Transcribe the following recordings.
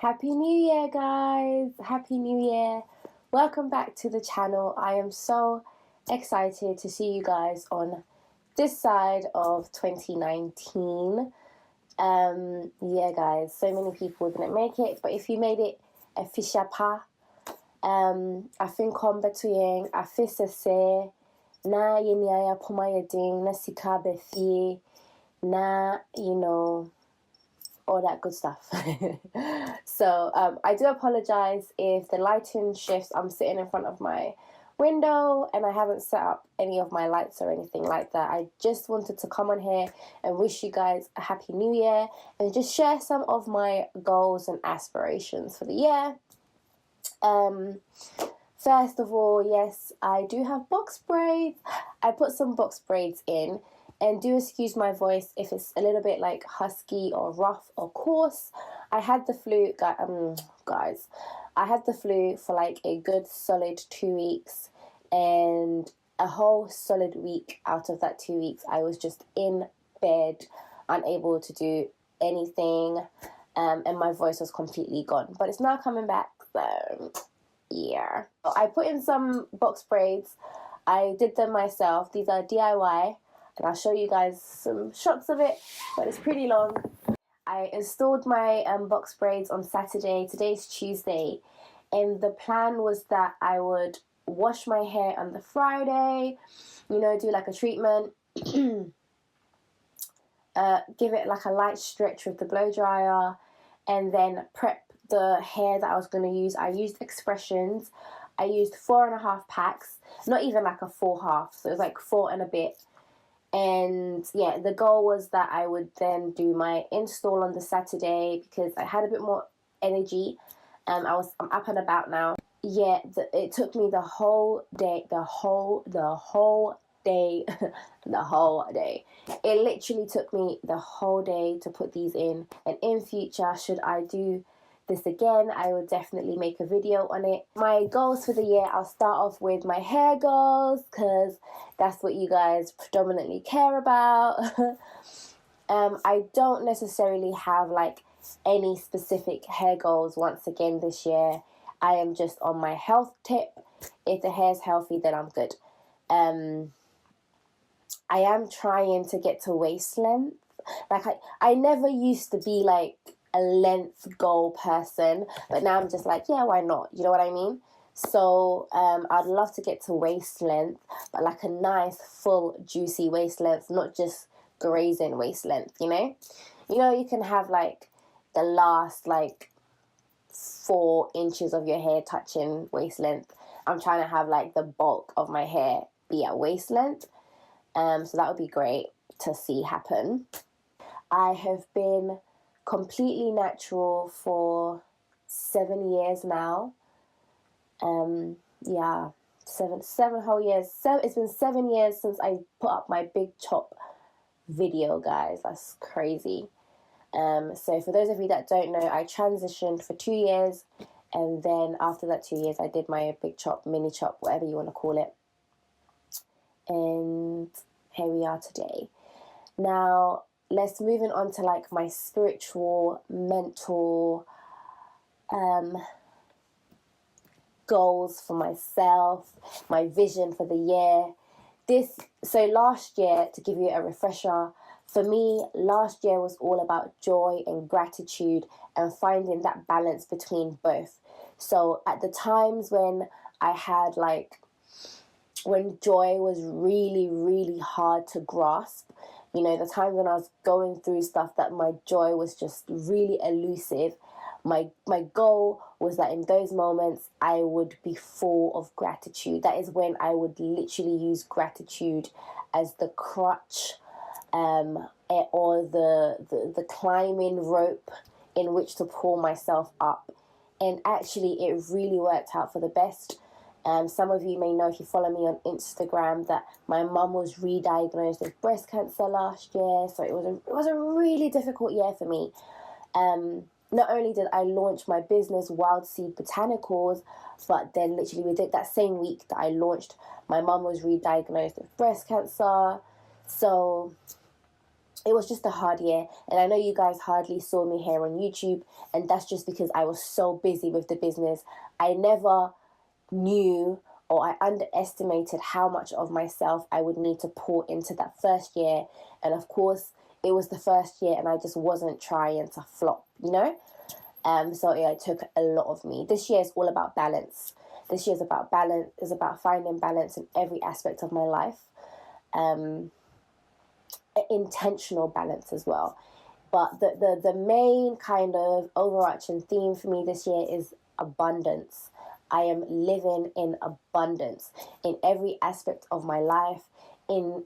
Happy New Year, guys! Happy New Year! Welcome back to the channel. I am so excited to see you guys on this side of 2019. Yeah, guys, so many people didn't make it, but if you made it, afisha pa. Afin kombe tuyeng, afisa se, na yeniaya pumayading, na sikabe fie, na, all that good stuff. So I do apologize if the lighting shifts. I'm sitting in front of my window and I haven't set up any of my lights or anything like that. I just wanted to come on here and wish you guys a happy new year and just share some of my goals and aspirations for the year. First of all, yes, I do have box braids. I put some box braids in. And do excuse my voice if it's a little bit like husky or rough or coarse. I had the flu, guys. I had the flu for like a good solid 2 weeks. And a whole solid week out of that 2 weeks, I was just in bed, unable to do anything. And my voice was completely gone. But it's now coming back, so yeah. I put in some box braids. I did them myself. These are DIY. And I'll show you guys some shots of it, but it's pretty long. I installed my box braids on Saturday. Today's Tuesday. And the plan was that I would wash my hair on the Friday, do like a treatment, give it like a light stretch with the blow dryer, and then prep the hair that I was going to use. I used Expressions. I used 4.5 packs, not even like a full half, so it was like 4 and a bit. And yeah, the goal was that I would then do my install on the Saturday because I had a bit more energy. I'm up and about now. Yeah, it took me the whole day, the whole day. It literally took me the whole day to put these in. And in future, should I do this again, I will definitely make a video on it. My goals for the year, I'll start off with my hair goals because that's what you guys predominantly care about. I don't necessarily have like any specific hair goals once again this year. I am just on my health tip. If the hair's healthy, then I'm good. I am trying to get to waist length. Like I never used to be like a length goal person, but now I'm just like, yeah, why not? You know what I mean? So I'd love to get to waist length, but like a nice full juicy waist length, not just grazing waist length, you can have like the last like 4 inches of your hair touching waist length. I'm trying to have like the bulk of my hair be at waist length, so that would be great to see happen. I have been completely natural for 7 years now. Yeah, seven whole years. It's been 7 years since I put up my big chop video, guys. That's crazy. So for those of you that don't know, I transitioned for 2 years, and then after that 2 years, I did my big chop, mini chop, whatever you want to call it. And here we are today. Now, let's move on to like my spiritual, mental goals for myself, my vision for the year. So last year, to give you a refresher, for me, last year was all about joy and gratitude and finding that balance between both. So at the times when I had when joy was really, really hard to grasp, the times when I was going through stuff that my joy was just really elusive, my goal was that in those moments I would be full of gratitude. That is when I would literally use gratitude as the crutch or the climbing rope in which to pull myself up. And actually it really worked out for the best. Some of you may know, if you follow me on Instagram, that my mum was re-diagnosed with breast cancer last year. So it was a really difficult year for me. Not only did I launch my business, Wild Seed Botanicals, but then literally within that same week that I launched, my mum was re-diagnosed with breast cancer. So it was just a hard year. And I know you guys hardly saw me here on YouTube, and that's just because I was so busy with the business. I never knew, or I underestimated how much of myself I would need to pour into that first year. And of course, it was the first year and I just wasn't trying to flop, you know? So yeah, it took a lot of me. This year is all about balance. This year is about balance, is about finding balance in every aspect of my life. Intentional balance as well. But the main kind of overarching theme for me this year is abundance. I am living in abundance in every aspect of my life, in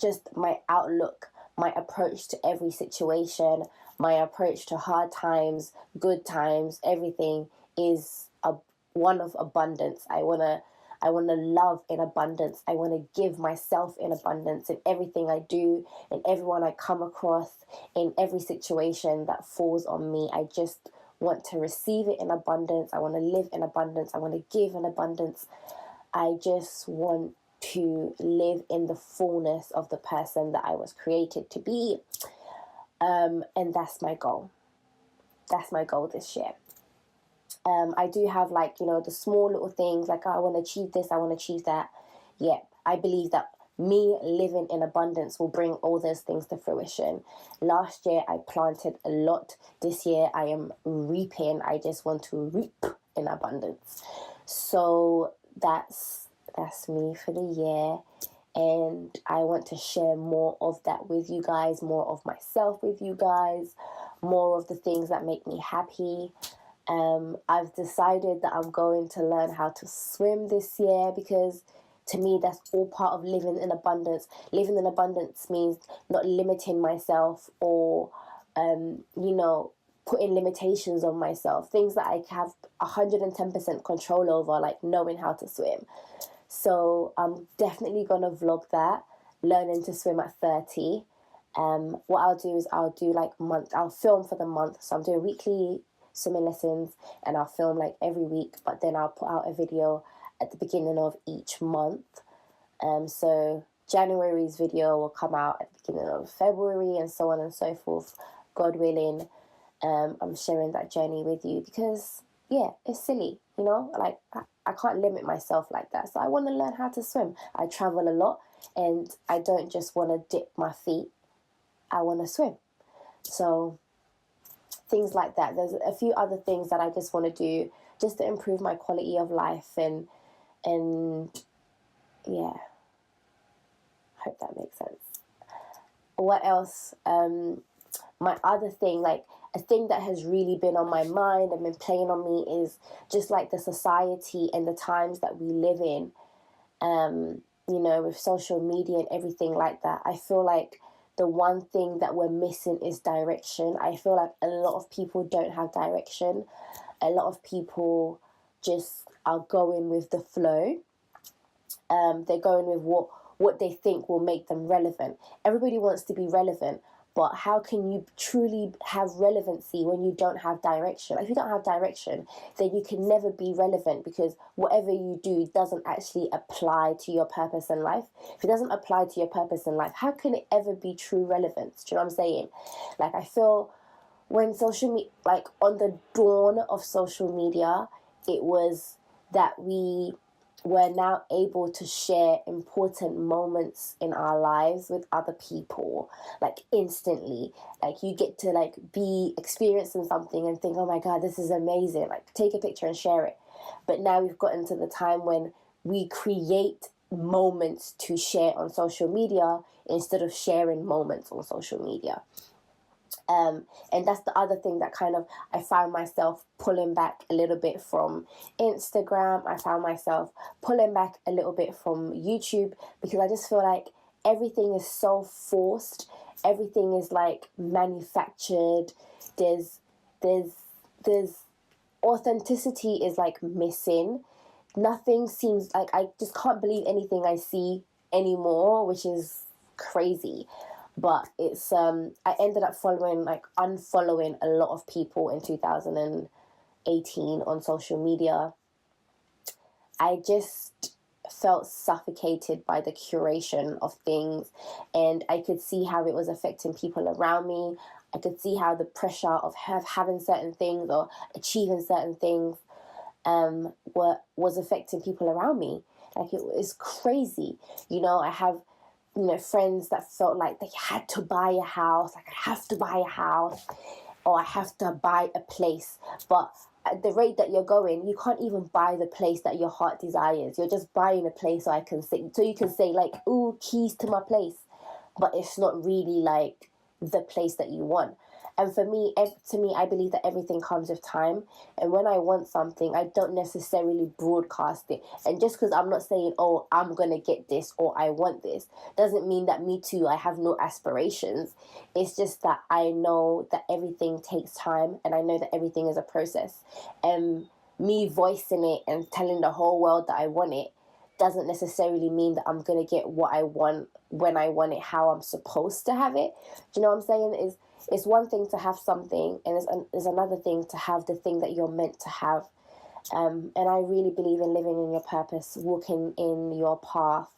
just my outlook, my approach to every situation, my approach to hard times, good times, everything is one of abundance. I want to love in abundance. I want to give myself in abundance in everything I do, in everyone I come across, in every situation that falls on me. I just want to receive it in abundance. I want to live in abundance. I want to give in abundance. I just want to live in the fullness of the person that I was created to be. And that's my goal. That's my goal this year. I do have, like, you know, the small little things, like, oh, I want to achieve this, I want to achieve that. Yeah, I believe that me living in abundance will bring all those things to fruition. Last year, I planted a lot. This year, I am reaping. I just want to reap in abundance. So that's me for the year. And I want to share more of that with you guys, more of myself with you guys, more of the things that make me happy. I've decided that I'm going to learn how to swim this year, because to me, that's all part of living in abundance. Living in abundance means not limiting myself or, putting limitations on myself. Things that I have 110% control over, like knowing how to swim. So I'm definitely going to vlog that, learning to swim at 30. What I'll do is I'll film for the month. So I'm doing weekly swimming lessons, and I'll film like every week, but then I'll put out a video at the beginning of each month. So January's video will come out at the beginning of February, and so on and so forth, God willing. I'm sharing that journey with you because, yeah, it's silly, you know, like I can't limit myself like that. So I want to learn how to swim. I travel a lot, and I don't just want to dip my feet. I want to swim. So things like that. There's a few other things that I just want to do just to improve my quality of life, and yeah, hope that makes sense. What else? My other thing, like a thing that has really been on my mind and been playing on me, is just like the society and the times that we live in, with social media and everything like that. I feel like the one thing that we're missing is direction. I feel like a lot of people don't have direction. A lot of people just are going with the flow. They're going with what they think will make them relevant. Everybody wants to be relevant, but how can you truly have relevancy when you don't have direction? If you don't have direction, then you can never be relevant, because whatever you do doesn't actually apply to your purpose in life. If it doesn't apply to your purpose in life, how can it ever be true relevance? Do you know what I'm saying? Like, I feel when social media, like on the dawn of social media, it was that we were now able to share important moments in our lives with other people, like instantly. Like, you get to like be experiencing something and think, oh my God, this is amazing. Like, take a picture and share it. But now we've gotten to the time when we create moments to share on social media instead of sharing moments on social media. And that's the other thing that kind of I found myself pulling back a little bit from Instagram. I found myself pulling back a little bit from YouTube, because I just feel like everything is so forced. Everything is like manufactured. There's authenticity is like missing. Nothing seems like, I just can't believe anything I see anymore, which is crazy. But it's I ended up unfollowing a lot of people in 2018 on social media. I just felt suffocated by the curation of things, and I could see how it was affecting people around me. I could see how the pressure of having certain things or achieving certain things was affecting people around me. Like, it was crazy. You know, I have, you know, friends that felt like they had to buy a house. Like, I have to buy a house, or I have to buy a place. But at the rate that you're going, you can't even buy the place that your heart desires. You're just buying a place so you can say like, ooh, keys to my place. But it's not really like the place that you want. And for me, to me, I believe that everything comes with time. And when I want something, I don't necessarily broadcast it. And just because I'm not saying, oh, I'm going to get this or I want this, doesn't mean that me too, I have no aspirations. It's just that I know that everything takes time, and I know that everything is a process. And me voicing it and telling the whole world that I want it doesn't necessarily mean that I'm going to get what I want when I want it, how I'm supposed to have it. Do you know what I'm saying? It's one thing to have something, and it's another thing to have the thing that you're meant to have. And I really believe in living in your purpose, walking in your path.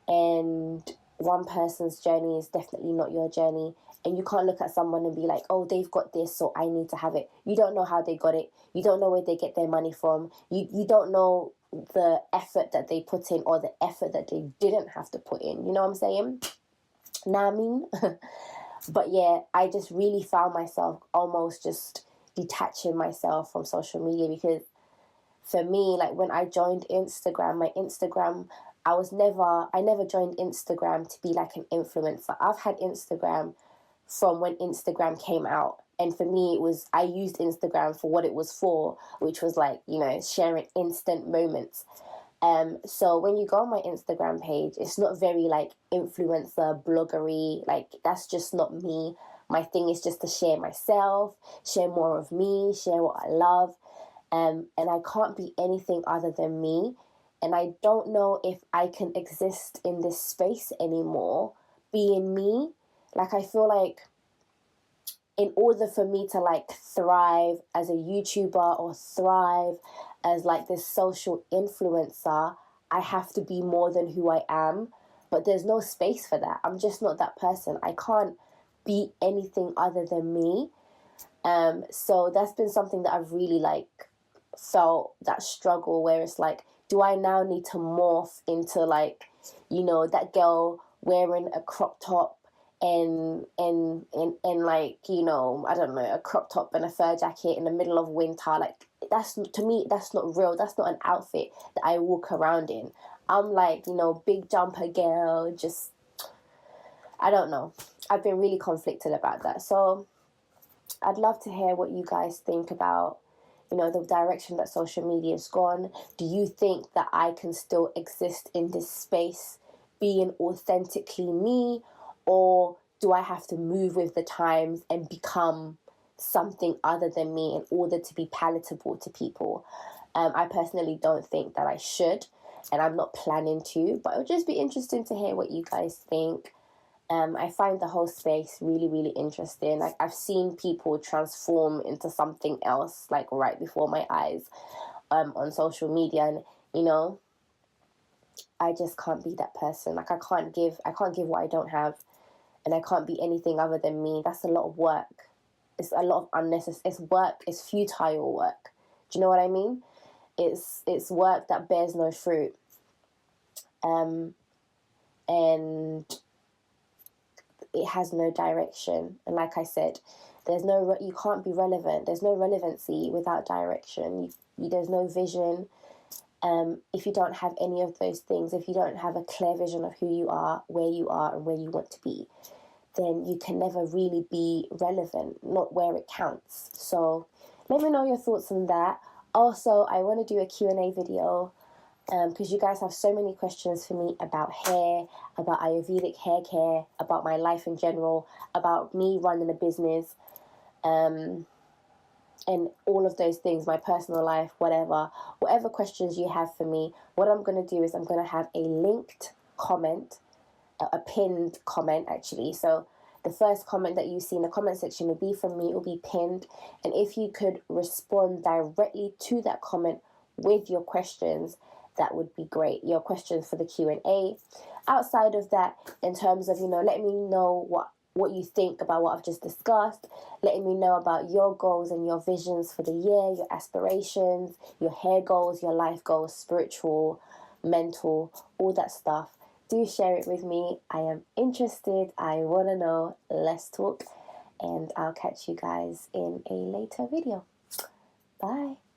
And one person's journey is definitely not your journey. And you can't look at someone and be like, oh, they've got this, so I need to have it. You don't know how they got it. You don't know where they get their money from. You don't know the effort that they put in, or the effort that they didn't have to put in. You know what I'm saying? Nah, I mean. But yeah, I just really found myself almost just detaching myself from social media, because for me, like, when I joined Instagram, I never joined Instagram to be like an influencer. I've had Instagram from when Instagram came out. And for me, I used Instagram for what it was for, which was like, you know, sharing instant moments. So when you go on my Instagram page, it's not very like influencer, bloggery. Like, that's just not me. My thing is just to share myself, share more of me, share what I love. And I can't be anything other than me. And I don't know if I can exist in this space anymore being me. Like, I feel like in order for me to like thrive as a YouTuber or thrive as like this social influencer, I have to be more than who I am. But there's no space for that. I'm just not that person. I can't be anything other than me. So that's been something that I've really like felt, that struggle where it's like, do I now need to morph into like, you know, that girl wearing a crop top and like, you know, I don't know, a crop top and a fur jacket in the middle of winter? Like, that's, to me, that's not real. That's not an outfit that I walk around in. I'm like, you know, big jumper girl, just, I don't know. I've been really conflicted about that. So I'd love to hear what you guys think about, you know, the direction that social media has gone. Do you think that I can still exist in this space being authentically me? Or do I have to move with the times and become something other than me in order to be palatable to people? I personally don't think that I should, and I'm not planning to, but it would just be interesting to hear what you guys think. I find the whole space really, really interesting. Like, I've seen people transform into something else, like, right before my eyes, on social media. And, you know, I just can't be that person. Like, I can't give what I don't have, and I can't be anything other than me. That's a lot of work. It's a lot of unnecessary. It's work. It's futile work. Do you know what I mean? It's work that bears no fruit. And it has no direction. And like I said, you can't be relevant. There's no relevancy without direction. There's no vision. If you don't have any of those things, if you don't have a clear vision of who you are, and where you want to be, then you can never really be relevant, not where it counts. So let me know your thoughts on that. Also, I want to do a Q&A video, because you guys have so many questions for me about hair, about Ayurvedic hair care, about my life in general, about me running a business, and all of those things, my personal life, whatever questions you have for me. What I'm going to do is I'm going to have a linked comment, a pinned comment actually. So the first comment that you see in the comment section will be from me, it will be pinned. And if you could respond directly to that comment with your questions, that would be great. Your questions for the Q&A. Outside of that, in terms of, letting me know what you think about what I've just discussed, letting me know about your goals and your visions for the year, your aspirations, your hair goals, your life goals, spiritual, mental, all that stuff. Do share it with me. I am interested. I want to know. Let's talk. And I'll catch you guys in a later video. Bye.